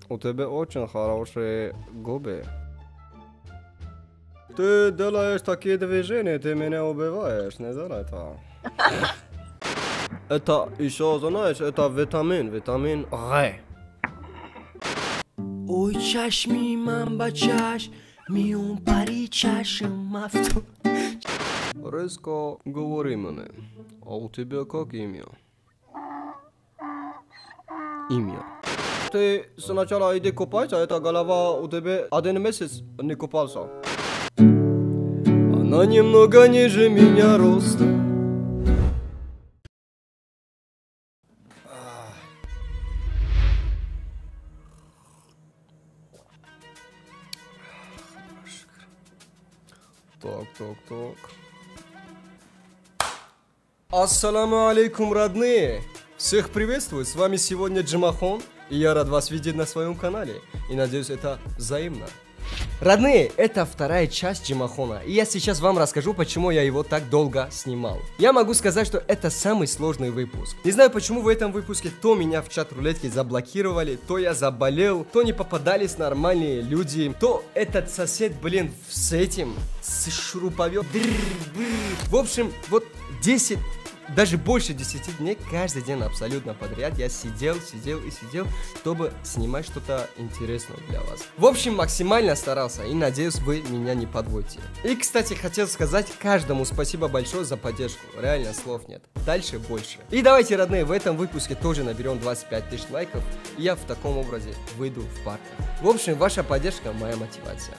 У тебя очень хорошие губы. Ты делаешь такие движения, ты меня убиваешь, не делай так. Это еще, знаешь, это витамин Р. Ой, чашми, мамба чаш, миум пари чашем мафту. Резко говори мне, а у тебя как имя? Имя. Ты сначала иди купайся, эта голова у тебя 1 месяц не купался. Она немного ниже меня роста. Так. Ассаламу алейкум, родные! Всех приветствую, с вами сегодня Джимахон, и я рад вас видеть на своем канале, и надеюсь, это взаимно. Родные, это вторая часть Джимахона, и я сейчас вам расскажу, почему я его так долго снимал. Я могу сказать, что это самый сложный выпуск. Не знаю, почему в этом выпуске то меня в чат-рулетке заблокировали, то я заболел, то не попадались нормальные люди, то этот сосед, блин, с этим, с шуруповертом. В общем, вот 10... Даже больше 10 дней, каждый день абсолютно подряд я сидел, чтобы снимать что-то интересное для вас. В общем, максимально старался и надеюсь, вы меня не подводите. И, кстати, хотел сказать каждому спасибо большое за поддержку. Реально слов нет. Дальше больше. И давайте, родные, в этом выпуске тоже наберем 25 тысяч лайков, и я в таком образе выйду в парк. В общем, ваша поддержка моя мотивация.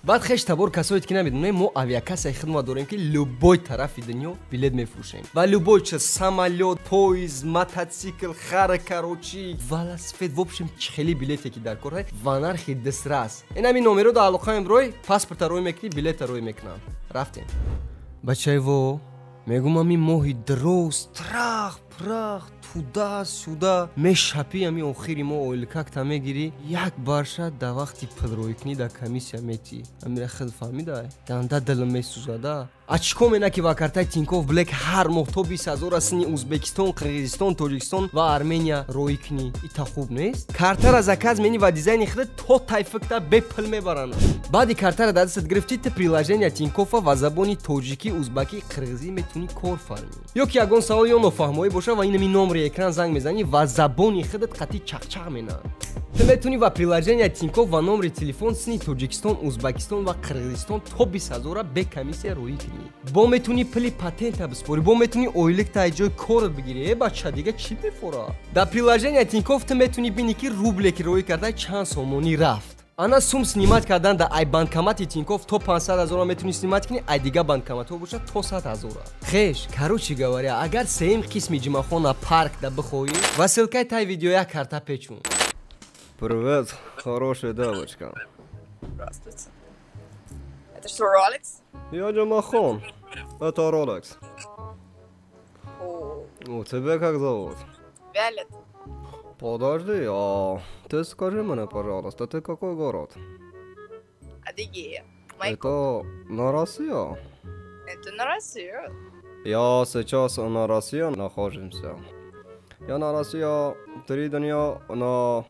بعد خش تبار کسایی که نمیدونه ما авиакасса خدمت داریم که любой طرف دنیا بلیط میفروشیم و любой چه самолет, поезд, мотоцикл, خر короче, велосипед, в общем خیلی بلیطی که در کار و نرخ دسترس. این همین نمره رو علاقه روی پاسپورت روی میکنی بلیط روی میکنم. رفتیم. بچه‌ای و میگم همین ماهی درست ترخ туда-сюда мешапи охири мо оилкакта мегири як барша да вақти пилрӯйкунӣ да комиссия метӣ амира хел фаҳмида ганда дилм месӯзада а чӣ кор мена ки ва картаи тинков блек ҳар моҳ то 20,000 сини узбекистон қирғизистон тоҷикистон ва армения рӯй кунӣ ита хуб нест картара заказ мени ва дизайни хӯд то тайфикта бепил мебаранд баъди картара дар дастат гирифтӣ ти приложения тинкофа ва забони тоҷикӣ узбакӣ қирғизӣ метавонӣ кор фармӣ ё ки ягон савол ё нофаҳмоӣ боша ва инами номри экран занг мезанӣ ва забони хӯдат қатъӣ чақчақ менад ту метавонӣ ва приложения тинкоф ва номри телефон сини тоҷикистон узбекистон ва қирғизистон то 20,000 бе комиссия рӯӣ кунӣ бо метавонӣ пули патента биспорӣ бо метавонӣ оиликта ҷои корат бигирӣ бача дига чӣ мефора дар приложения тинкоф ту метавонӣ бинӣ ки рубле ки рӯӣ карда чанд сомонӣ рафт ана сум снимат кардан дар ай банкомати тинкоф то 500,000 метавонӣ снимат кунӣ ай дига банкоматҳо бошад то 100,000 хеш короче говоря агар сеюм қисми ҷимахона парк да бихоҳӣ ва ссилкаи тай видео як карта печун. Привет, хорошая девочка. Здравствуйте. Это что, Rolex? Я Джимахон. Это Rolex. О, Тебя как зовут? Виолет. Подожди, а ты скажи мне, пожалуйста, ты какой город? Адыгея. Майкоп. Это на Россию? Это на Россию. Я сейчас на России находимся. Я на России 3 дня на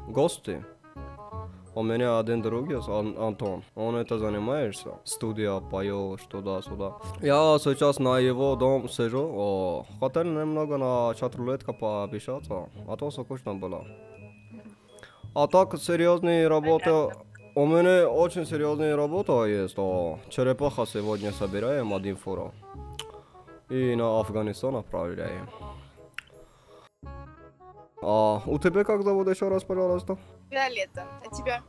гости. У меня один друг есть, Антон. Он это занимается. Студия, поет, туда-сюда. Я сейчас на его дом сижу. Хотел немного на чат-рулетка пообщаться. А то скучно было. А так серьезные работы. У меня очень серьезная работа есть. Черепаха сегодня собираем 1 фура. И на Афганистан отправляем. У тебя как зовут еще раз, пожалуйста? Виолетта. А тебя?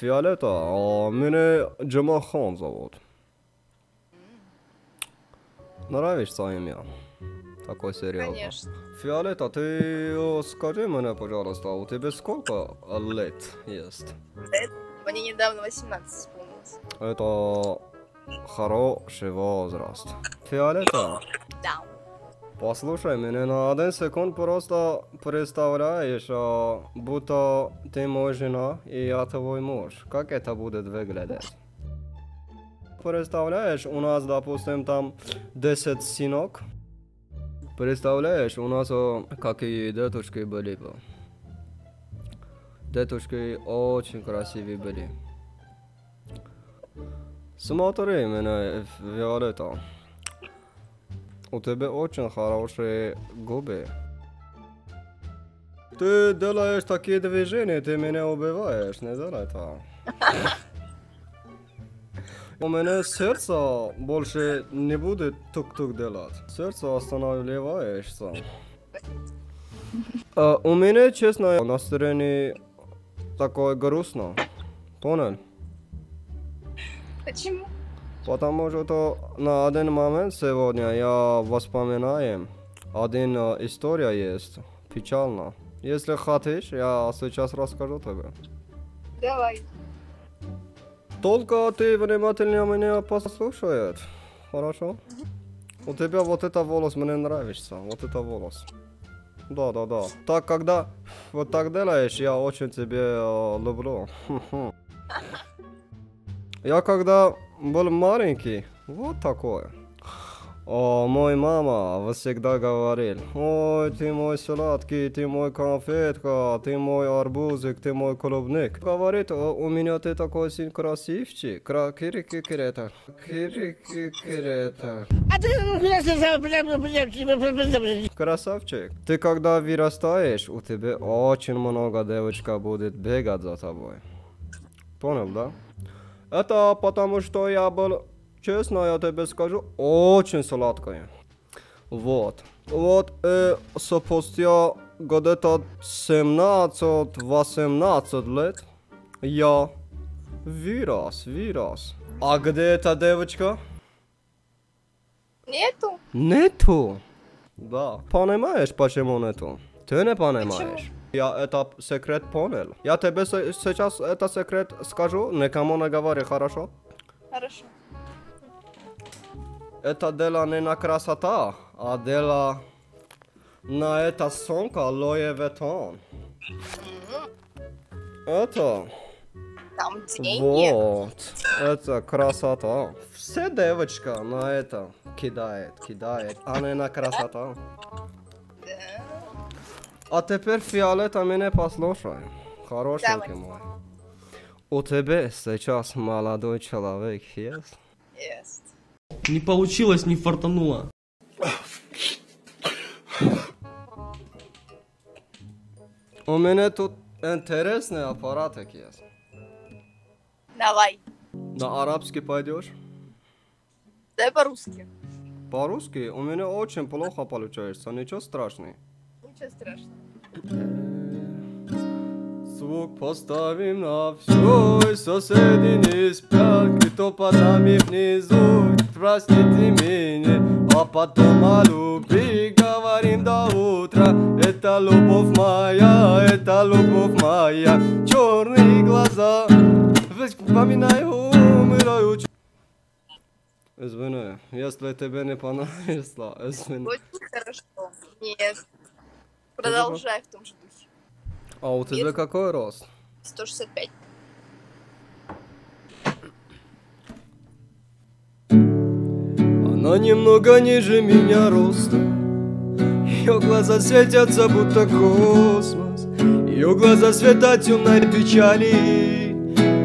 Фиолета, меня Джимахон зовут. Нравится имя? Такой серьезный. Конечно. Фиолета, ты скажи мне, пожалуйста, у тебя сколько лет есть? Мне недавно 18 исполнилось. Это хороший возраст. Фиолета? Да. Послушай меня на 1 секунд, просто представляешь, будто ты моя жена и я твой муж. Как это будет выглядеть? Представляешь, у нас, допустим, там 10 сынок. Представляешь, у нас какие деточки были бы. Детушки очень красивые были. Смотри меня, Виолетта. У тебя очень хорошие губы. Ты делаешь такие движения, ты меня убиваешь, не делай так. У меня сердце больше не будет тук-тук делать. Сердце останавливаешься. У меня, честно, настроение такое грустно. Понял? Почему? Потому что на один момент сегодня я вспоминаю, один история есть, печально. Если хочешь, я сейчас расскажу тебе. Давай. Только ты внимательно меня послушает. Хорошо? У тебя вот это волос мне нравится. Вот это волос. Да. Так, когда вот так делаешь, я очень тебя люблю. Я когда был маленький, вот такой. Мой мама всегда говорил: ой, ты мой сладкий, ты мой конфетка, ты мой арбузик, ты мой клубник. Говорит, у меня ты такой сын красивчик. Кирики-кирета. Красавчик. Ты когда вырастаешь, у тебя очень много девочка будет бегать за тобой. Понял, да? Это потому что я был... Честно, я тебе скажу, очень сладкое. Вот, спустя где-то 17-18 лет я вырос. А где эта девочка? Нету? Нету. Да. Понимаешь, почему нету? Ты не понимаешь. Почему? Я этот секрет понял. Я тебе сейчас этот секрет скажу, никому не говори, хорошо? Хорошо. Это дело не на красота, а дело на эта сумка Louis Vuitton. Это... Там деньги. Вот. Это красота. Все девочка на это кидает, а не на красота. Да. А теперь, Фиолетта, меня послушай. Хорошенький мой. У тебя сейчас молодой человек есть? Есть. Не получилось, не фартануло. У меня тут интересный аппаратик есть. Давай. На арабский пойдешь? Дай по-русски. По-русски у меня очень плохо получается, ничего страшного. Ничего страшного. Звук поставим на всё, и соседи не спят, кто под нами внизу, простите меня, а потом о любви говорим до утра. Это любовь моя, черные глаза, вспоминаю, умираю. Извини, если тебе не понравилось, извини. Очень хорошо. Нет. Продолжай в том же духе. А у тебя какой рост? 165. Она немного ниже меня ростом. Ее глаза светятся, будто космос. Ее глаза светят темной печали.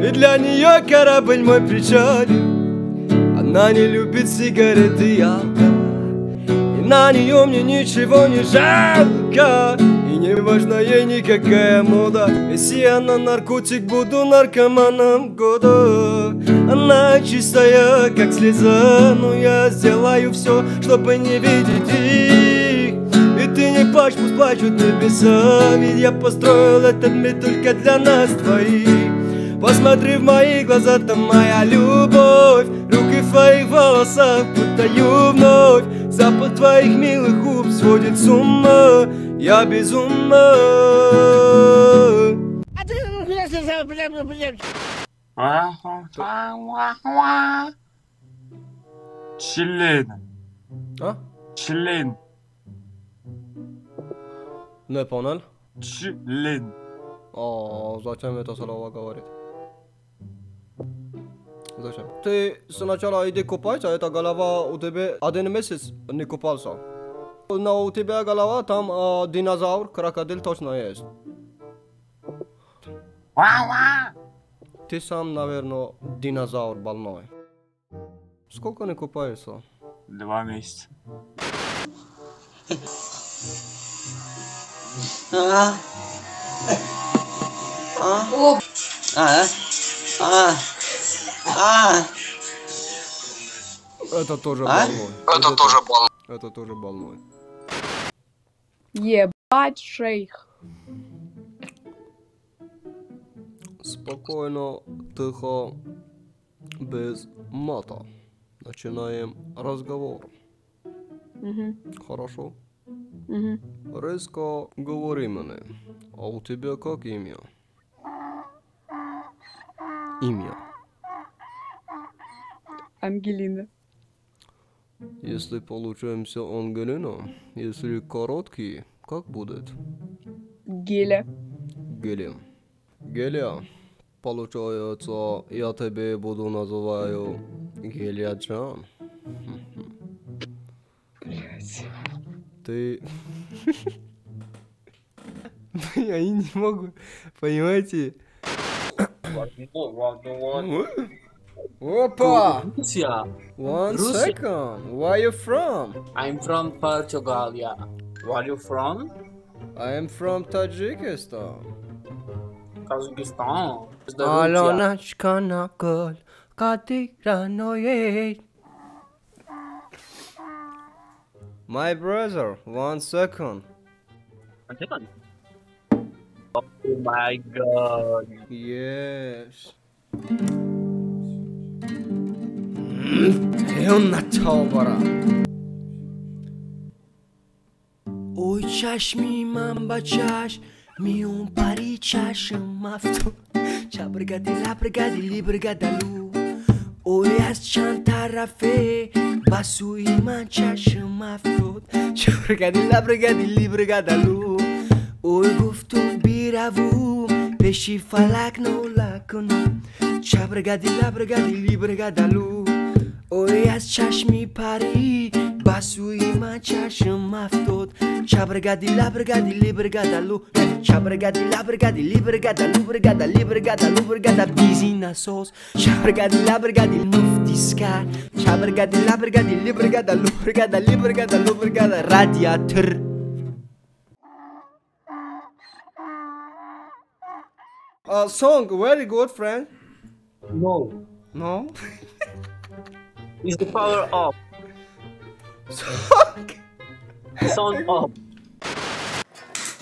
И для нее корабль мой причален. Она не любит сигареты и алкоголь. И на нее мне ничего не жалко. И не важна ей никакая мода. Если она наркотик, буду наркоманом года. Она чистая, как слеза, но я сделаю все, чтобы не видеть их. И ты не плачь, пусть плачут небеса. Ведь я построил этот мир только для нас двоих. Посмотри в мои глаза, там моя любовь. Руки в твоих волосах путаю вновь. Запах твоих милых губ сводит с ума. Я без ума. Член. А? Член. Не понял? Член. А зачем это слово говорит? Зачем? Ты сначала иди купайся, эта голова у тебя 1 месяц не купался. Но у тебя голова там динозавр, крокодил точно есть. Ты сам, наверное, динозавр больной. Сколько не купаешься? 2 месяца. Это тоже больной. Это тоже больной. Ебать шейх. Спокойно, тихо, без мата. Начинаем разговор. Хорошо? Резко говори мне. А у тебя как имя? Имя. Ангелина. Если получаемся Ангелина, если короткий, как будет? Геля. Геля. Геля. Получается, я тебе буду называю Геля Джан. Ты... Я не могу, понимаете? Опа! Russia. One Russia. second. Where you from? I'm from Portugal, yeah. Where are you from? I am from Tajikistan. Kazakhstan. Is the Alonachka nakol Kadira noye. My brother, 1 second. Russia? Oh my god. Yes. Ой, чашми мамба чаш, мион пари чашм афто. Чабргади лабргади либргадалу. Ой, аз чанд тарафе, басуи ман чашм афто. Чабргади лабргади либргадалу. Ой, гуфтум биравум, пеши фалак нолакунум. Чабргади лабргади либргадалу. Ой, аз чашми пари, басуи ман чашм афтод. Чабргади лабргади либргадалу. Чабргади лабргади либргадалу. Бргада либргадалу. Бргада бизнесос. Чабргади лабргади нуфтискар. Чабргади лабргади либргадалу. Бргада либргадалу. Бргада радиатор. Song, very good, friend. No. No? It's the power up. Sound up.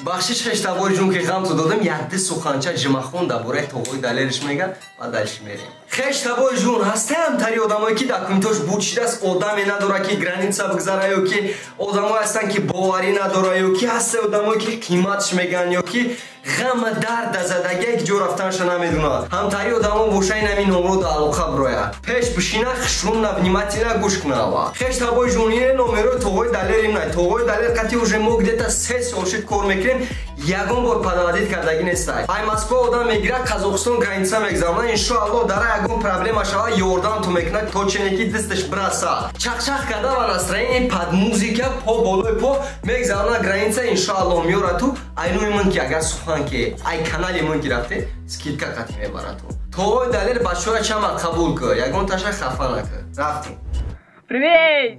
بخشش خشتبای جون که غم تو دادم یده سخنچه جمخون دا برای توقعی دلیرش میگن و دلش میریم خشتبای جون هسته هم تری آدمایی که در کمیتاش بودشیده است آدمی نداره که گرانیتسا بگذاره یا که آدمایی هستن که باوری نداره یا که هسته آدمایی که قیمتش میگن یا که غم درد زدگی یک جو رفتنش نمیدونه هم تری آدما بوشای نمی نمرو دا علاقه برویا پیش بشینه خشون نبنیمتی نگوش کنه خشتبای جون اینه نمرو توقعی دلیریم نه توقعی دلیر قطعی уже مو گدتا 3 سالشید کار میکنیم یگان بار پدادید کردگی نیستای ای مسکو آدم میگیره قزاقستان گرانیتسا میگذارن انشاءالله داره یگان پرابلم شوه یوردان تو میکنه تو چنکی دستش برسا چخچخ کرده و настроение под موزیکا پا بالای پا میگذارن گرانیتسا انشاءالله میاره تو اینوی من که اگر سخن که ای کانالی من گرفته скидка قطعی میبره تو تو دلیل بچه‌ها چما قبول کن یگان تاش خفه نکن رفتیم Привет!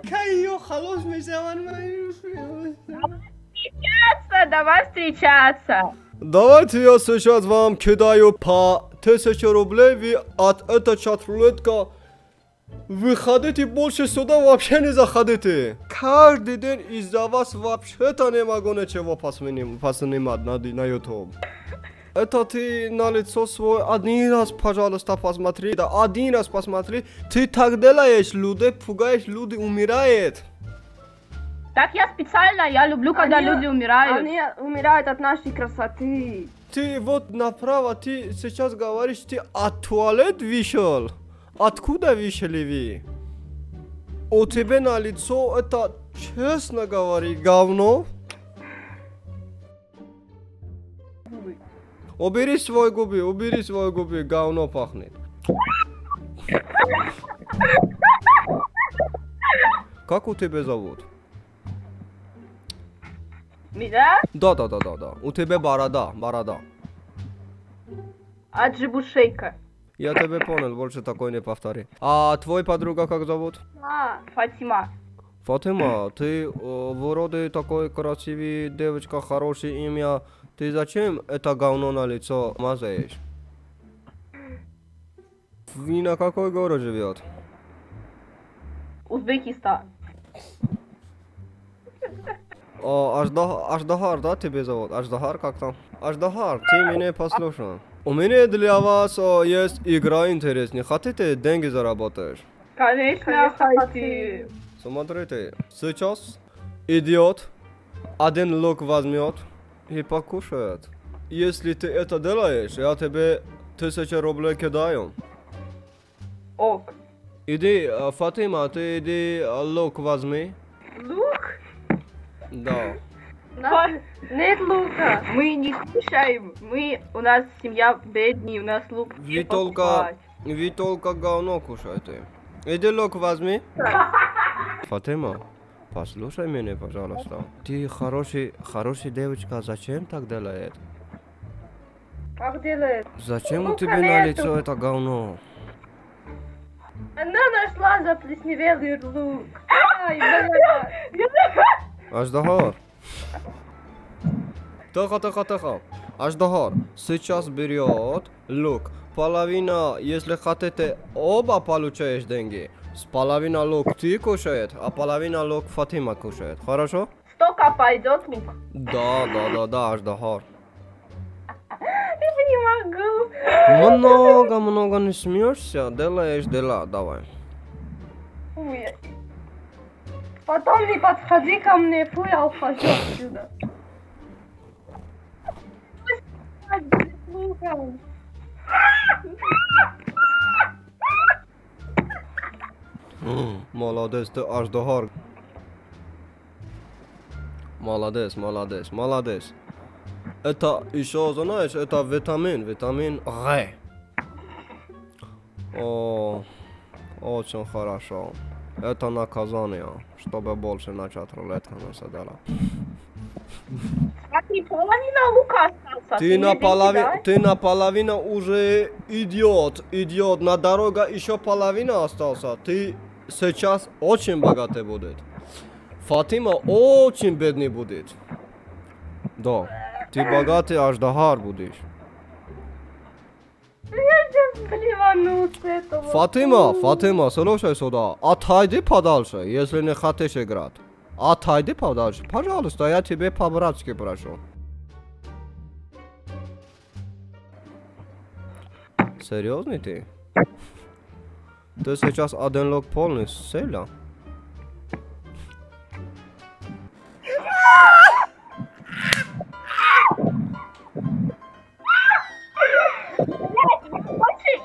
Кайо خلاص میشون Давай встречаться. Давайте я сейчас вам кидаю по 1000 рублей от этой чат-рулетка. Вы ходите больше сюда вообще не заходите. Каждый день из-за вас вообще-то не могу ничего поснимать на YouTube. Это ты на лицо свой один раз, пожалуйста, посмотри. Да, один раз посмотри. Ты так делаешь, люди пугаешь, люди умирают. Так я специально, я люблю, когда люди умирают. Они умирают от нашей красоты. Ты вот направо, ты сейчас говоришь, ты от туалет вышел. Откуда вышли вы? У тебя на лицо это, честно говоря, говно. Убери свои губы, говно пахнет. Как у тебя зовут? Меня? Да. У тебя борода. Аджибушейка. Я тебя понял, больше такой не повтори. А твой подруга как зовут? Фатима. Фатима, ты вроде такой красивый девочка, хорошее имя. Ты зачем это говно на лицо мазаешь? Вы на какой город живет? Узбекистан. Аждахар, да, тебя зовут? Аждахар как там? Аждахар, ты меня послушай. У меня для вас есть игра интересная. Хотите деньги заработать? Конечно, хотим. Смотрите, сейчас идиот один лук возьмет и покушает. Если ты это делаешь, я тебе 1000 рублей кидаю. Ок. Иди, Фатима, ты иди лук возьми. Лук? Да. Нет лука. Мы не кушаем. У нас семья бедная, у нас лук не покупать. Вы только говно кушаете. Иди лук возьми. Фатима, послушай меня, пожалуйста. Ты хорошая девочка, зачем так делает? Как делает? Зачем у Лука тебя на нету. лицо это говно? Она нашла заплесневелый лук. Ай, бля. Аждахар. Тихо. Аждахар сейчас берет лук. Половина, если хотите, оба получаешь деньги. С половина лук ты кушает, а половина лук Фатима кушает. Хорошо? Столько пойдет лук? Да, Аждахар. Я не могу. Много не смеешься, делаешь дела, давай. Ой. Потом не подходи ко мне, фу, я ухожу отсюда. Молодец, ты Аждахар. Молодец. Это еще, знаешь, это витамин Г. О, очень хорошо. Это наказание, чтобы больше начать рулетка не садила. Смотри, половина лука остался. Ты наполовину уже идиот. На дорога еще половина остался. Ты сейчас очень богатый будет. Фатима очень бедный будет. Да. Ты богатый Аждахар будешь. Я сейчас блевану с этого. Фатима, слушай сюда. Отойди подальше, если не хочешь играть. Отойди подальше. Пожалуйста, я тебе по-братски прошу. Серьезный ты? Ты сейчас один лук полный села?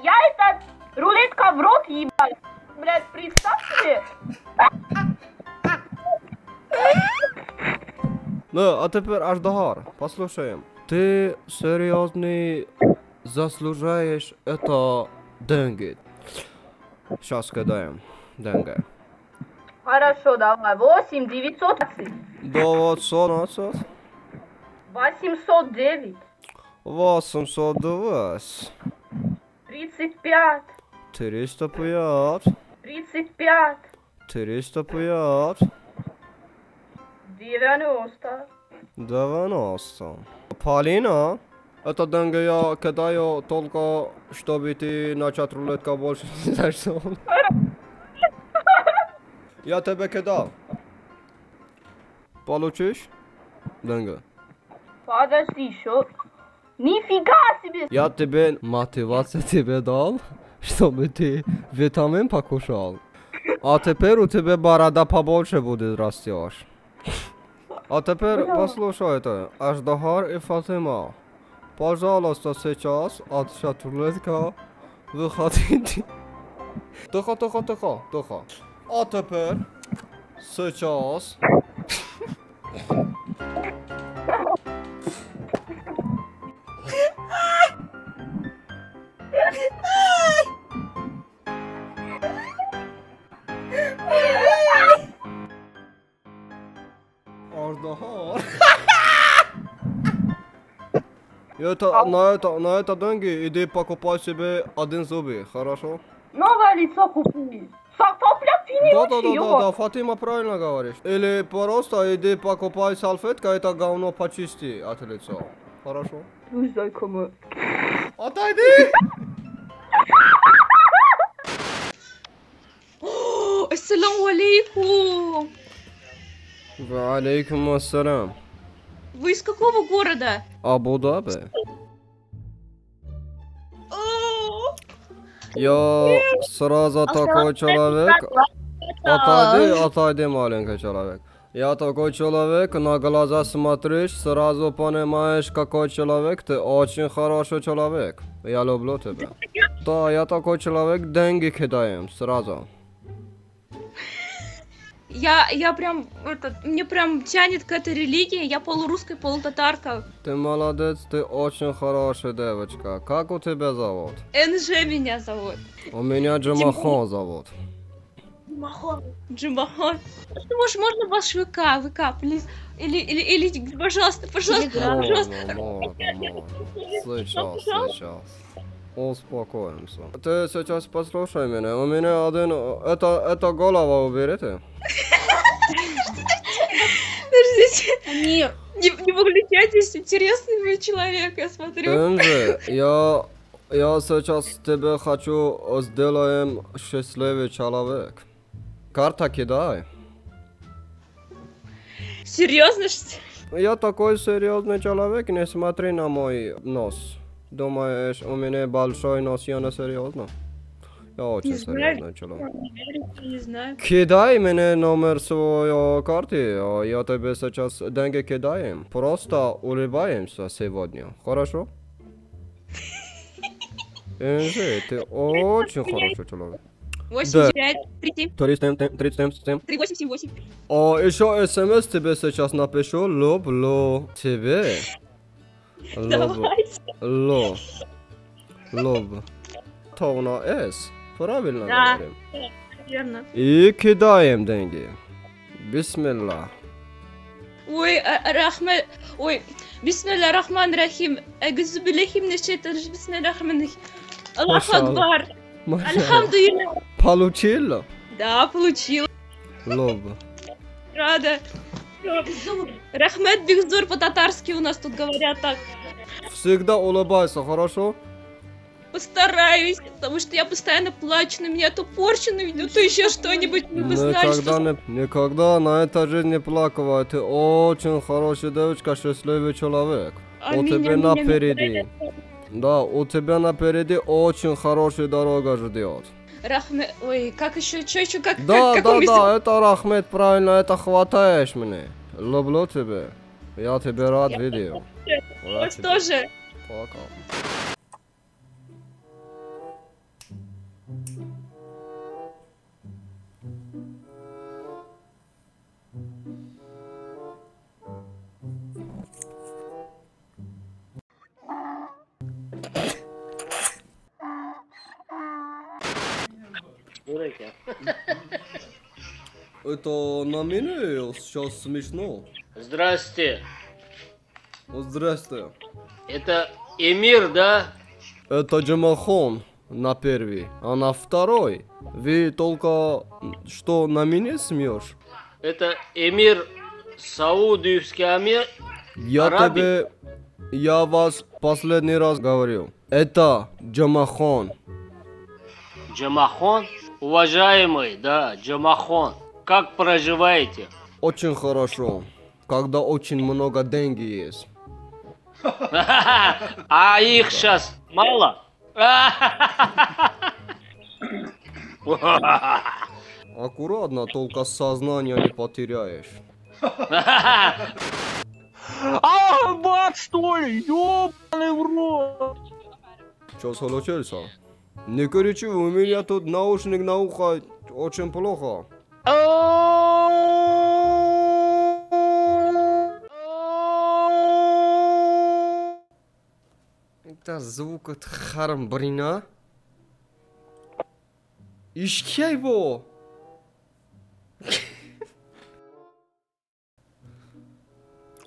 Я этот рулетка в рот ебал. Блядь, представь себе. Ну, а теперь Аждахар, послушаем. Ты серьезный заслужаешь это деньги. Сейчас кидаем деньги. Хорошо, давай. 8, 920. 912, 809. 820, 35. 305, 35. 305, 90. 90. Полина, это деньги я кидаю только, чтобы ты начать рулетка больше не зашел. Я тебе кидал. Получишь деньги? Подожди, еще. Нифига себе! Я тебе мотивацию тебе дал, чтобы ты витамин покушал. А теперь у тебя борода побольше будет растешь. А теперь послушайте, Аждахар и Фатима. Пожалуйста, сейчас от шатулетка выходите. Тихо. А теперь сейчас... воздуха. На это деньги иди покупай себе один зубы, хорошо? Новое лицо купи. Сопляк, ты не учи его. Да, Фатима правильно говоришь. Или просто иди покупай салфетка, это говно почисти от лица. Хорошо? Слушай, зайка мой. Отойди! Ассаламу алейкум. Алейкум ассалам. Вы из какого города? Абу-Даби. Я сразу такой человек. Отойди, маленький человек. Я такой человек, на глаза смотришь, сразу понимаешь, какой человек. Ты очень хороший человек. Я люблю тебя. Да, я такой человек, деньги кидаем сразу. Я прям, мне прям тянет к этой религии, я полурусская, полутатарка. Ты молодец, ты очень хорошая девочка. Как у тебя зовут? НЖ меня зовут. У меня Джамахон зовут. Джимахон. Можно ваш ВК, плиз. Или, пожалуйста. Можно. Сейчас. Успокоимся. Ты сейчас послушай меня. У меня один... Это голова уберите. Подождите. Не выключайтесь, интересный вы человек, я смотрю. Энджи, я сейчас тебе хочу сделаем счастливый человек. Карта кидай. Серьезно, что ли? Я такой серьезный человек, не смотри на мой нос. Думаешь, у меня большой нос, я не серьезно? Я очень серьезный человек. Не знаю. Кидай мне номер своей карты, я тебе сейчас деньги кидаем. Просто улыбаемся сегодня, хорошо? Энджи, ты очень хороший человек. 85, 37. 3878. Еще смс тебе сейчас напишу. Люблю тебе. Давайте. Лоб. То на S. Правильно Да. говорим. Верно. И кидаем деньги. Бисмилlah. Ой, Рахмет. Ой, бисмилля рахман рахим. Агзубилляхи минаш шайтанир раджим. Бисмилля рахман рахим. Аллаху акбар. Альхамдулилля. Получила? Да, получил. Лоб. Рада. Рахмет Бигзур по-татарски у нас тут говорят так. Всегда улыбайся, хорошо? Постараюсь, потому что я постоянно плачу, на меня то порчены ведут, то еще что-нибудь. Вы знаете, что... Никогда на этой жизни не плакала. Ты очень хорошая девочка, счастливый человек. У тебя напереди. Да, у тебя напереди очень хорошая дорога ждет. Рахмет, ой, как еще, что еще, как Да, каком это Рахмет, правильно, это хватаешь мне. Люблю тебя. Я тебе рад видео. Вас тоже. Пока. Это на меня сейчас смешно. Здрасте. Здрасте. Это Эмир, да? Это Джамахон на первый, а на второй. Вы только что на меня смеешь? Это Эмир Саудовский Амир. Я вас последний раз говорю. Это Джамахон. Джамахон? Уважаемый, да, Джамахон. Как проживаете? Очень хорошо, когда очень много денег есть. А их сейчас мало? Аккуратно, только сознание не потеряешь. Бат, что ли? Ёбаный в рот! Что случился? Не кричи, у меня тут наушник на ухо очень плохо. Это звук от Харамбрина. Ищи его!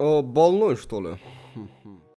О, больной, что ли?